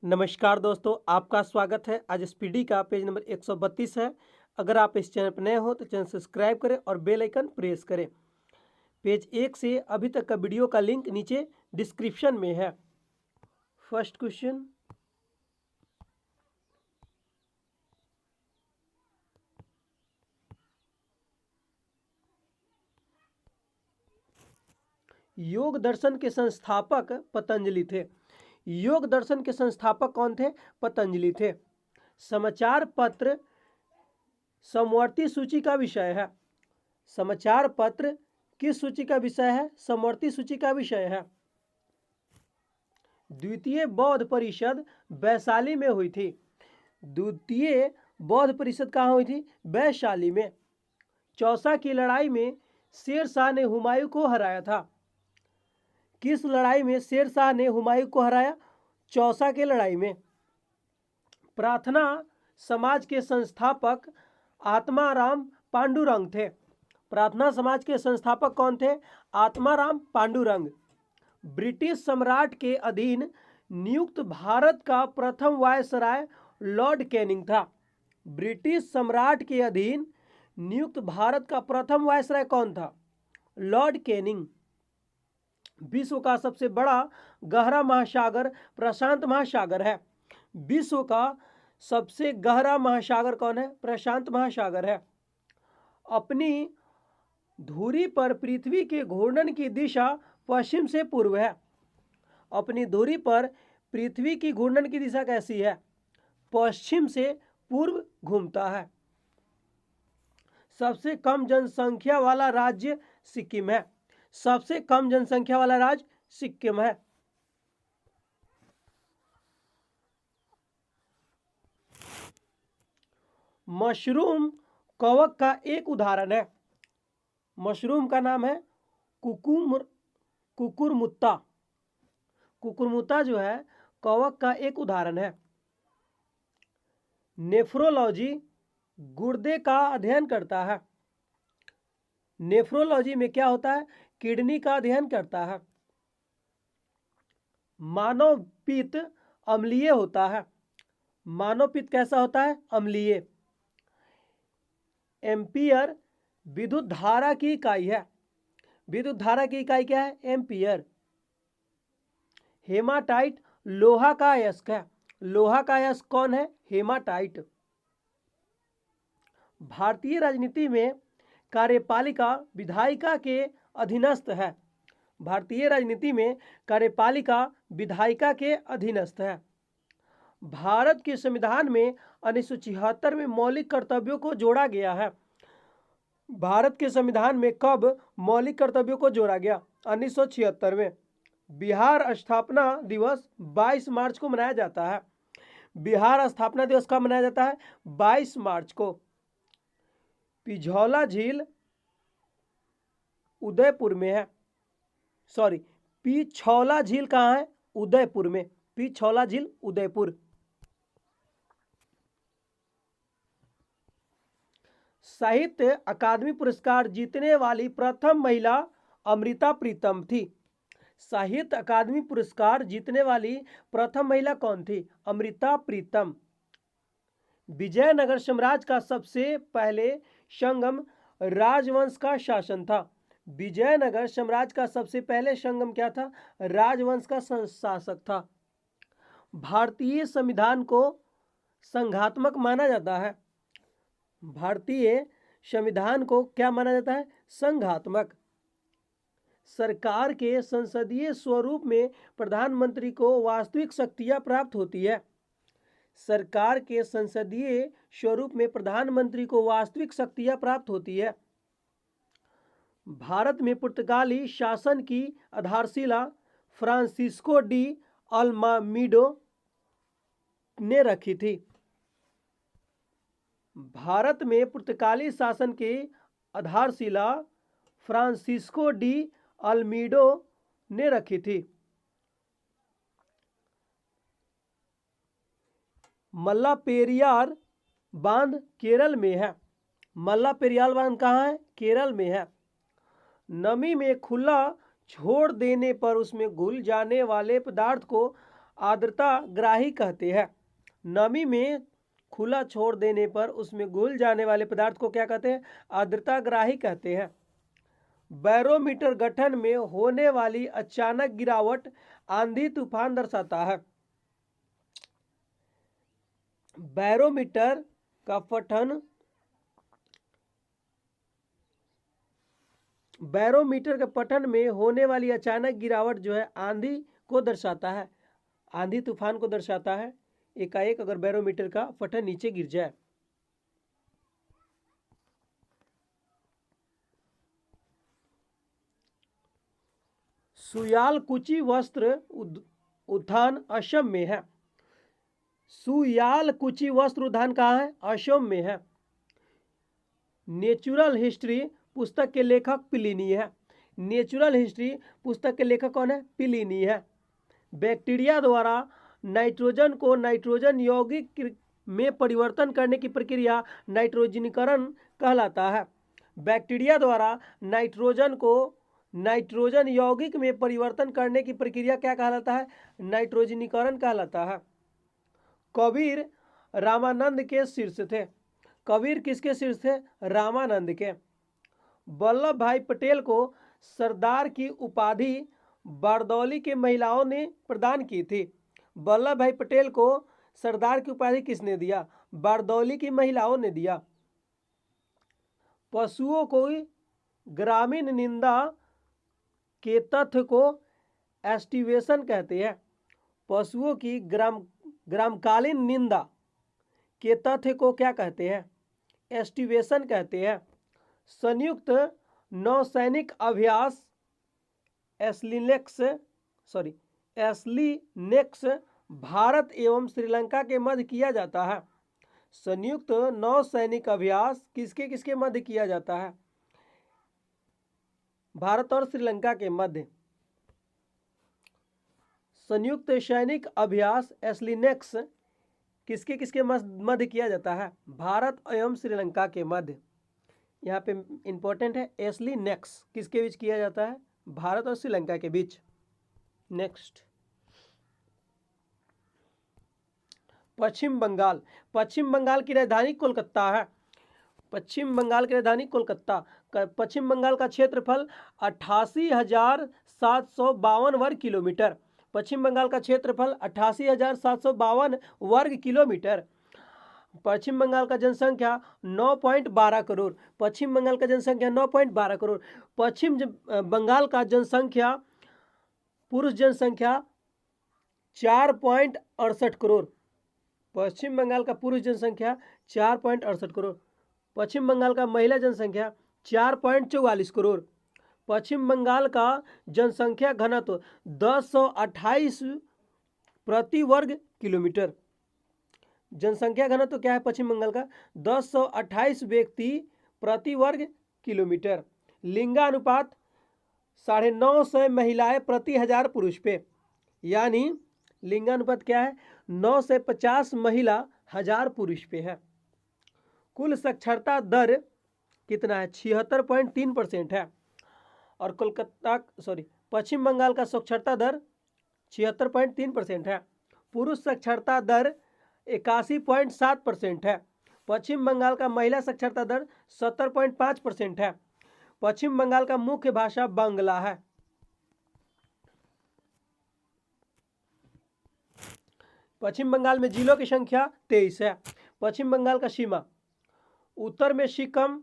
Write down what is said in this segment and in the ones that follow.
नमस्कार दोस्तों, आपका स्वागत है। आज स्पीडी का पेज नंबर 132 है। अगर आप इस चैनल पर नए हो तो चैनल सब्सक्राइब करें और बेल आइकन प्रेस करें। पेज 1 से अभी तक का वीडियो का लिंक नीचे डिस्क्रिप्शन में है। फर्स्ट क्वेश्चन, योग दर्शन के संस्थापक पतंजलि थे। योग दर्शन के संस्थापक कौन थे? पतंजलि थे। समाचार पत्र समवर्ती सूची का विषय है। समाचार पत्र किस सूची का विषय है? समवर्ती सूची का विषय है। द्वितीय बौद्ध परिषद वैशाली में हुई थी। द्वितीय बौद्ध परिषद कहाँ हुई थी? वैशाली में। चौसा की लड़ाई में शेर शाह ने हुमायूं को हराया था। किस लड़ाई में शेर शाह ने हुमायूं को हराया? चौसा के लड़ाई में। प्रार्थना समाज के संस्थापक आत्माराम पांडुरंग थे। प्रार्थना समाज के संस्थापक कौन थे? आत्माराम पांडुरंग। ब्रिटिश सम्राट के अधीन नियुक्त भारत का प्रथम वायसराय लॉर्ड कैनिंग था। ब्रिटिश सम्राट के अधीन नियुक्त भारत का प्रथम वायसराय कौन था? Lord Canning. विश्व का सबसे बड़ा गहरा महासागर प्रशांत महासागर है। विश्व का सबसे गहरा महासागर कौन है? प्रशांत महासागर है। अपनी धुरी पर पृथ्वी के घूर्णन की दिशा पश्चिम से पूर्व है। अपनी धुरी पर पृथ्वी की घूर्णन की दिशा कैसी है? पश्चिम से पूर्व घूमता है। सबसे कम जनसंख्या वाला राज्य सिक्किम है। सबसे कम जनसंख्या वाला राज्य सिक्किम है। मशरूम कवक का एक उदाहरण है। मशरूम का नाम है कुकुरमुत्ता। कुकुरमुत्ता जो है कवक का एक उदाहरण है। नेफ्रोलॉजी गुर्दे का अध्ययन करता है। नेफ्रोलॉजी में क्या होता है? किडनी का अध्ययन करता है। मानव पित्त अम्लीय होता है। मानव पित्त कैसा होता है? अम्लीय। एम्पियर विद्युत धारा की इकाई है। विद्युत धारा की इकाई क्या है? एम्पियर। हेमाटाइट लोहा का अयस्क है। लोहा का अयस्क कौन है? हेमाटाइट। भारतीय राजनीति में कार्यपालिका विधायिका के अधीनस्थ है। भारतीय राजनीति में कार्यपालिका विधायिका के अधीनस्थ है। भारत के संविधान में 1976 में मौलिक कर्तव्यों को जोड़ा गया है। भारत के संविधान में कब मौलिक कर्तव्यों को जोड़ा गया? 1976 में। बिहार स्थापना दिवस 22 मार्च को मनाया जाता है। बिहार स्थापना दिवस कब मनाया जाता है? 22 मार्च को। पिछौला झील उदयपुर में है। पिछौला झील कहाँ है? उदयपुर में। पिछौला झील उदयपुर। साहित्य अकादमी पुरस्कार जीतने वाली प्रथम महिला अमृता प्रीतम थी। साहित्य अकादमी पुरस्कार जीतने वाली प्रथम महिला कौन थी? अमृता प्रीतम। विजयनगर साम्राज्य का सबसे पहले संगम राजवंश का शासन था। विजयनगर साम्राज्य का सबसे पहले संगम क्या था? राजवंश का शासक था। भारतीय संविधान को संघात्मक माना जाता है। भारतीय संविधान को क्या माना जाता है? संघात्मक। सरकार के संसदीय स्वरूप में प्रधानमंत्री को वास्तविक शक्तियां प्राप्त होती है। सरकार के संसदीय स्वरूप में प्रधानमंत्री को वास्तविक शक्तियां प्राप्त होती है। भारत में पुर्तगाली शासन की आधारशिला फ्रांसिस्को डी अल्मामीडो ने रखी थी। भारत में पुर्तगाली शासन की आधारशिला फ्रांसिस्को डी अल्मीडो ने रखी थी। मल्लापेरियार बांध केरल में है। मल्लापेरियार बांध कहाँ है? केरल में है। नमी में खुला छोड़ देने पर उसमें घुल जाने वाले पदार्थ को आर्द्रता ग्राही कहते हैं। नमी में खुला छोड़ देने पर उसमें घुल जाने वाले पदार्थ को क्या कहते हैं? आर्द्रता ग्राही कहते हैं। बैरोमीटर गठन में होने वाली अचानक गिरावट आंधी तूफान दर्शाता है। बैरोमीटर का पठन बैरोमीटर के पठन में होने वाली अचानक गिरावट जो है आंधी को दर्शाता है, आंधी तूफान को दर्शाता है। एकाएक अगर बैरोमीटर का पठन नीचे गिर जाए। सुयालकुची वस्त्र उद्यान असम में है। सुयालकुची वस्त्र उद्यान कहाँ है? असम में है। नेचुरल हिस्ट्री पुस्तक के लेखक प्लिनी है। नेचुरल हिस्ट्री पुस्तक के लेखक कौन है? प्लिनी है। बैक्टीरिया द्वारा नाइट्रोजन को नाइट्रोजन यौगिक में परिवर्तन करने की प्रक्रिया नाइट्रोजनीकरण कहलाता है। बैक्टीरिया द्वारा नाइट्रोजन को नाइट्रोजन यौगिक में परिवर्तन करने की प्रक्रिया क्या कहलाता है? नाइट्रोजनीकरण कहलाता है। कबीर रामानंद के शिष्य थे। कबीर किसके शिष्य थे? रामानंद के। वल्लभ भाई पटेल को सरदार की उपाधि बारदौली के महिलाओं ने प्रदान की थी। वल्लभ भाई पटेल को सरदार की उपाधि किसने दिया? बारदौली की महिलाओं ने दिया। पशुओं को ग्रामीण निंदा के तथ्य को एस्टिवेशन कहते हैं। पशुओं की ग्रामकालीन निंदा के तथ्य को क्या कहते हैं? एस्टिवेशन कहते हैं। संयुक्त नौसैनिक अभ्यास एस्लिनेक्स भारत एवं श्रीलंका के मध्य किया जाता है। संयुक्त नौसैनिक अभ्यास किसके किसके मध्य किया जाता है? भारत और श्रीलंका के मध्य। संयुक्त सैनिक अभ्यास एस्लिनेक्स किसके किसके मध्य किया जाता है? भारत एवं श्रीलंका के मध्य। यहाँ पे इंपॉर्टेंट है, एस्लिनेक्स किसके बीच किया जाता है? भारत और श्रीलंका के बीच। नेक्स्ट, पश्चिम बंगाल। पश्चिम बंगाल की राजधानी कोलकाता है। पश्चिम बंगाल की राजधानी कोलकाता। पश्चिम बंगाल का क्षेत्रफल 88,752 वर्ग किलोमीटर। पश्चिम बंगाल का क्षेत्रफल 88,752 वर्ग किलोमीटर। पश्चिम बंगाल का जनसंख्या 9.12 करोड़। पश्चिम बंगाल का जनसंख्या 9.12 करोड़। पश्चिम बंगाल का जनसंख्या पुरुष जनसंख्या 4.68 करोड़। पश्चिम बंगाल का पुरुष जनसंख्या 4.68 करोड़। पश्चिम बंगाल का महिला जनसंख्या 4.44 करोड़। पश्चिम बंगाल का जनसंख्या घनत्व 1028 प्रति वर्ग किलोमीटर। जनसंख्या घनत्व क्या है पश्चिम बंगाल का? 1028 व्यक्ति प्रति वर्ग किलोमीटर। लिंगानुपात 950 महिलाएं प्रति 1000 पुरुष पे, यानी लिंगानुपात क्या है? 9 से 50 महिला 1000 पुरुष पे है। कुल साक्षरता दर कितना है? 76.3% है। और पश्चिम बंगाल का साक्षरता दर 76.3% है। पुरुष साक्षरता दर 81.7% है। पश्चिम बंगाल का महिला साक्षरता दर 70.5% है। पश्चिम बंगाल का मुख्य भाषा बांग्ला है। पश्चिम बंगाल में जिलों की संख्या 23 है। पश्चिम बंगाल का सीमा उत्तर में सिक्किम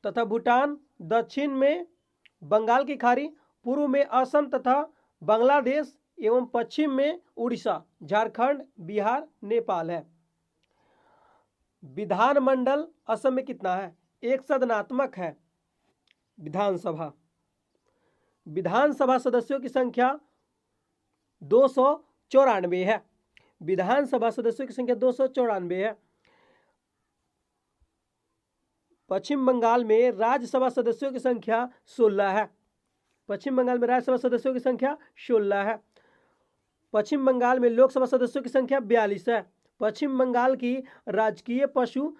तथा भूटान, दक्षिण में बंगाल की खाड़ी, पूर्व में असम तथा बांग्लादेश एवं पश्चिम में उड़ीसा, झारखंड, बिहार, नेपाल है। विधानमंडल असम में कितना है? एक सदनात्मक है। विधानसभा सदस्यों की संख्या 294 है। विधानसभा सदस्यों की संख्या 294 है। पश्चिम बंगाल में राज्यसभा सदस्यों की संख्या 16 है। पश्चिम बंगाल में राज्यसभा सदस्यों की संख्या 16 है। पश्चिम बंगाल में लोकसभा सदस्यों की संख्या 42 है। पश्चिम बंगाल की राजकीय पशु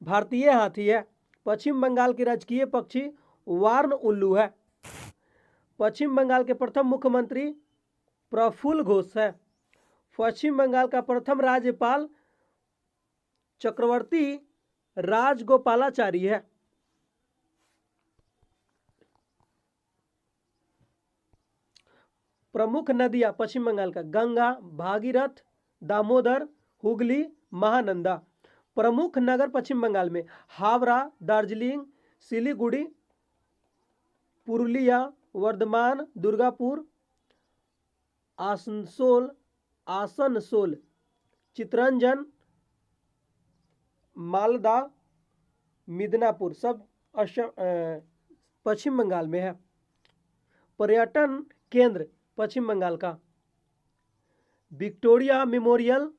भारतीय हाथी है। पश्चिम बंगाल की राजकीय पक्षी वार्न उल्लू है। पश्चिम बंगाल के प्रथम मुख्यमंत्री प्रफुल्ल घोष है। पश्चिम बंगाल का प्रथम राज्यपाल चक्रवर्ती राजगोपालाचारी है। प्रमुख नदियां पश्चिम बंगाल का गंगा, भागीरथ, दामोदर, हुगली, महानंदा। प्रमुख नगर पश्चिम बंगाल में हावड़ा, दार्जिलिंग, सिलीगुड़ी, पुरुलिया, वर्धमान, दुर्गापुर, आसनसोल, चितरंजन, मालदा, मिदनापुर सब पश्चिम बंगाल में है। पर्यटन केंद्र पश्चिम बंगाल का Victoria Memorial,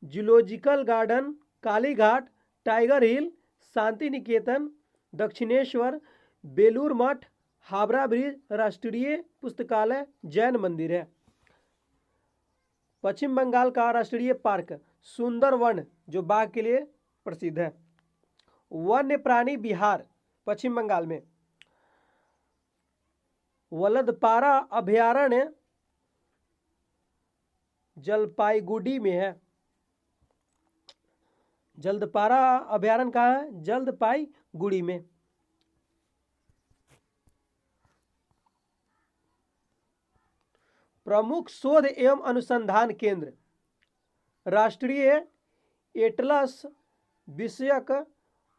zoological garden, Kalighat, Tiger Hill, Shanti Niketan, Dakshineswar, Belur Math, Howrah bridge, राष्ट्रीय पुस्तकालय, जैन मंदिर है। पश्चिम बंगाल का राष्ट्रीय पार्क सुंदरवन जो बाघ के लिए प्रसिद्ध है। वन्य प्राणी विहार पश्चिम बंगाल में वलदपारा अभयारण्य जलपाईगुड़ी में है। जलदपारा अभयारण्य कहाँ है? जलपाईगुड़ी में। प्रमुख शोध एवं अनुसंधान केंद्र राष्ट्रीय एटलस विषयक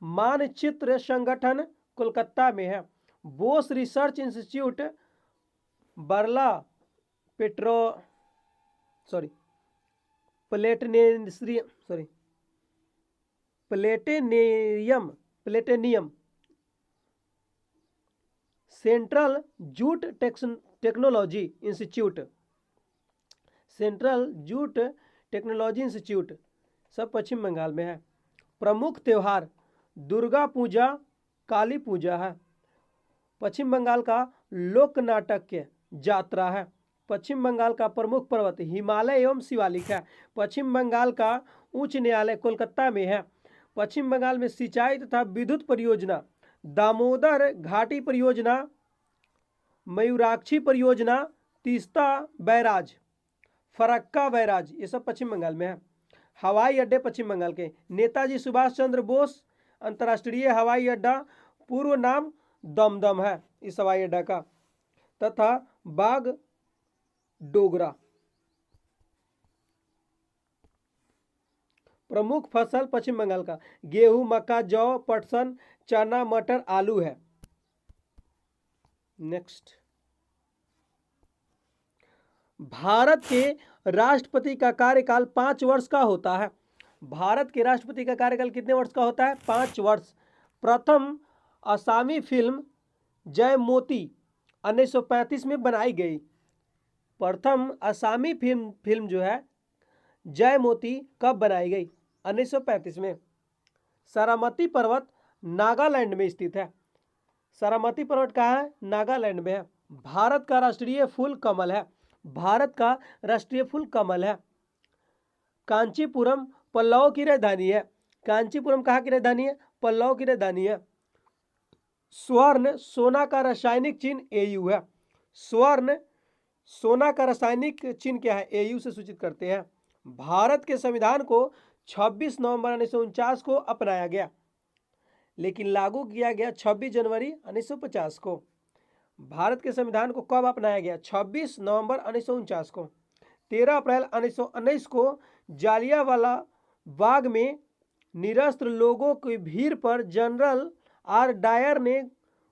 मानचित्र संगठन कोलकाता में है। Bose research institute Barla platinum central jute technology institute सब पश्चिम बंगाल में है। प्रमुख त्योहार दुर्गा पूजा, काली पूजा है। पश्चिम बंगाल का लोक नाटक यात्रा है। पश्चिम बंगाल का प्रमुख पर्वत हिमालय एवं शिवालिक है। पश्चिम बंगाल का उच्च न्यायालय कोलकाता में है। पश्चिम बंगाल में सिंचाई तथा विद्युत परियोजना दामोदर घाटी परियोजना, मयूराक्षी परियोजना, तीस्ता बैराज, फरक्का बैराज ये सब पश्चिम बंगाल में है। हवाई अड्डे पश्चिम बंगाल के नेताजी सुभाष चंद्र बोस अंतर्राष्ट्रीय हवाई अड्डा, पूर्व नाम दमदम है इस हवाई अड्डा का, तथा बाग डोगरा। प्रमुख फसल पश्चिम बंगाल का गेहूं, मक्का, जौ, पटसन, चना, मटर, आलू है। नेक्स्ट, भारत के राष्ट्रपति का कार्यकाल 5 वर्ष का होता है। भारत के राष्ट्रपति का कार्यकाल कितने वर्ष का होता है? 5 वर्ष। प्रथम असामी फिल्म जय मोती 1935 में बनाई गई। प्रथम असामी फिल्म जो है जय मोती कब बनाई गई? 1935 में। सारामती पर्वत नागालैंड में स्थित है। सारामती पर्वत कहाँ है? नागालैंड में है। भारत का राष्ट्रीय फूल कमल है। भारत का राष्ट्रीय फूल कमल है। कांचीपुरम पल्लव की राजधानी है। कांचीपुरम कहाँ की राजधानी है? पल्लव की राजधानी है। स्वर्ण सोना का रासायनिक चिन्ह AU है। स्वर्ण सोना का रासायनिक चिन्ह क्या है? AU से सूचित करते हैं। भारत के संविधान को 26 नवंबर 1949 को अपनाया गया, लेकिन लागू किया गया 26 जनवरी 1950 को। भारत के संविधान को कब अपनाया गया? 26 नवंबर 1949 को। 13 अप्रैल 1919 को जालियांवाला बाग में निरस्त्र लोगों की भीड़ पर जनरल R. डायर ने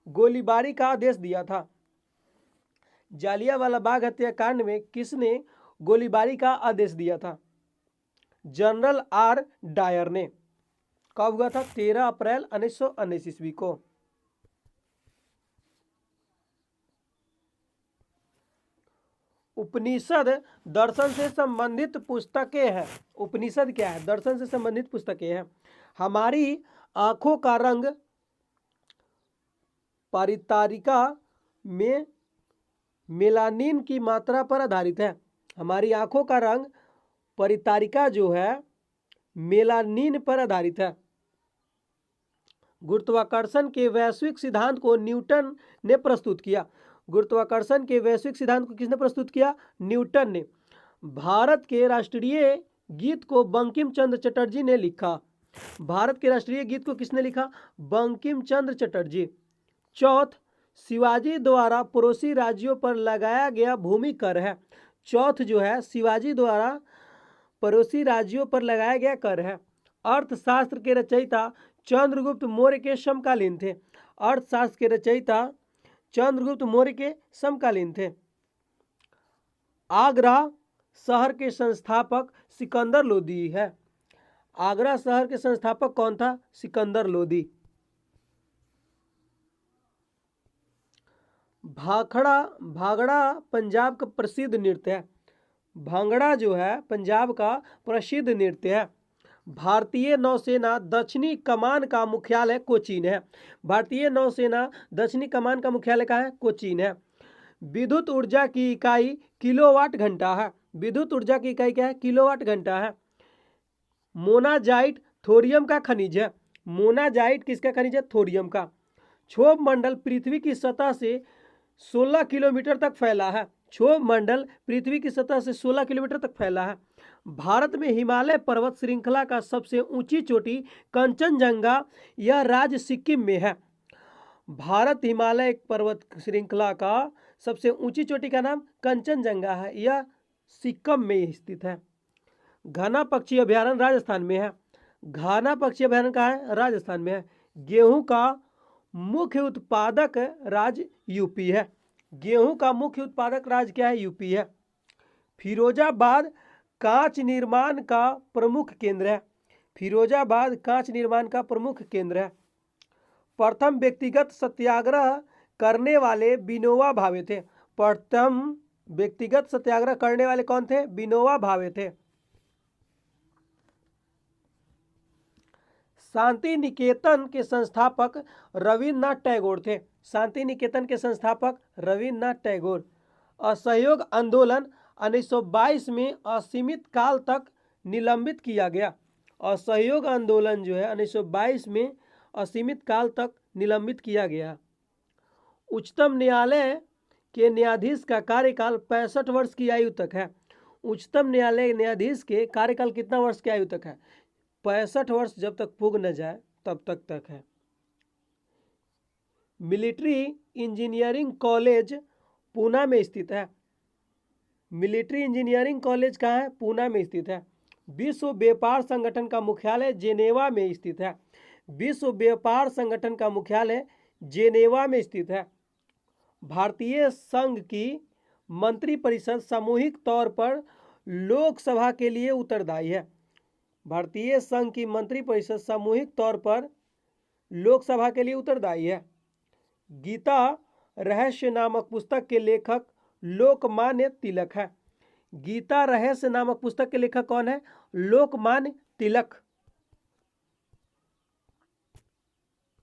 गोलीबारी का आदेश दिया था। जालियांवाला बाग हत्याकांड में किसने गोलीबारी का आदेश दिया था? General R. डायर ने। कब हुआ था? 13 अप्रैल 1919 ईस्वी को। उपनिषद दर्शन से संबंधित पुस्तकें हैं। उपनिषद क्या है? दर्शन से संबंधित पुस्तकें हैं। हमारी आंखों का रंग परितारिका में मेलानिन की मात्रा पर आधारित है। हमारी आंखों का रंग परितारिका जो है मेलानिन पर आधारित है। गुरुत्वाकर्षण के वैश्विक सिद्धांत को न्यूटन ने प्रस्तुत किया। गुरुत्वाकर्षण के वैश्विक सिद्धांत को किसने प्रस्तुत किया? न्यूटन ने। भारत के राष्ट्रीय गीत को बंकिम चंद्र चटर्जी ने लिखा। भारत के राष्ट्रीय गीत को किसने लिखा? बंकिम चंद्र चटर्जी। चौथ, शिवाजी द्वारा पड़ोसी राज्यों पर लगाया गया भूमि कर है। चौथ जो है शिवाजी द्वारा पड़ोसी राज्यों पर लगाया गया कर है। अर्थशास्त्र के रचयिता चंद्रगुप्त मौर्य के समकालीन थे। अर्थशास्त्र के रचयिता चंद्रगुप्त मौर्य के समकालीन थे। आगरा शहर के संस्थापक सिकंदर लोदी है। आगरा शहर के संस्थापक कौन था? सिकंदर लोदी। भांगड़ा पंजाब का प्रसिद्ध नृत्य है। भांगड़ा जो है पंजाब का प्रसिद्ध नृत्य है। भारतीय नौसेना दक्षिणी कमान का मुख्यालय कोचीन है। भारतीय नौसेना दक्षिणी कमान का मुख्यालय कहाँ है? कोचीन है। विद्युत ऊर्जा की इकाई किलोवाट घंटा है। विद्युत ऊर्जा की इकाई क्या है? किलोवाट घंटा है। मोनाजाइट थोरियम का खनिज है। मोनाजाइट किसका खनिज है? थोरियम का। क्षोभ मंडल पृथ्वी की सतह से 16 किलोमीटर तक फैला है। क्षोभ मंडल पृथ्वी की सतह से 16 किलोमीटर तक फैला है। भारत में हिमालय पर्वत श्रृंखला का सबसे ऊंची चोटी कंचनजंगा, यह राज्य सिक्किम में है। भारत हिमालय पर्वत श्रृंखला का सबसे ऊंची चोटी का नाम कंचनजंगा है, यह सिक्किम में स्थित है। घना पक्षी अभयारण्य राजस्थान में है। घना पक्षी अभयारण्य कहाँ है? राजस्थान में है। गेहूं का मुख्य उत्पादक राज्य यूपी है। गेहूं का मुख्य उत्पादक राज्य क्या है? यूपी है। फिरोजाबाद कांच निर्माण का प्रमुख केंद्र है। फिरोजाबाद कांच निर्माण का प्रमुख केंद्र है। प्रथम व्यक्तिगत सत्याग्रह करने वाले विनोबा भावे थे। प्रथम व्यक्तिगत सत्याग्रह करने वाले कौन थे? विनोबा भावे थे। शांति निकेतन के संस्थापक रविन्द्रनाथ टैगोर थे। शांति निकेतन के संस्थापक रविन्द्रनाथ टैगोर। असहयोग आंदोलन 1922 में असीमित काल तक निलंबित किया गया। असहयोग आंदोलन जो है 1922 में असीमित काल तक निलंबित किया गया। उच्चतम न्यायालय के न्यायाधीश का कार्यकाल 65 वर्ष की आयु तक है। उच्चतम न्यायालय न्यायाधीश के कार्यकाल कितना वर्ष की आयु तक है? 65 वर्ष जब तक पूग न जाए तब तक है। मिलिट्री इंजीनियरिंग कॉलेज पूना में स्थित है। मिलिट्री इंजीनियरिंग कॉलेज कहाँ है? पूना में स्थित है। विश्व व्यापार संगठन का मुख्यालय जेनेवा में स्थित है। विश्व व्यापार संगठन का मुख्यालय जेनेवा में स्थित है। भारतीय संघ की मंत्रिपरिषद सामूहिक तौर पर लोकसभा के लिए उत्तरदायी है। भारतीय संघ की मंत्रिपरिषद सामूहिक तौर पर लोकसभा के लिए उत्तरदायी है। गीता रहस्य नामक पुस्तक के लेखक लोकमान्य तिलक है। गीता रहस्य नामक पुस्तक के लेखक कौन है? लोकमान्य तिलक।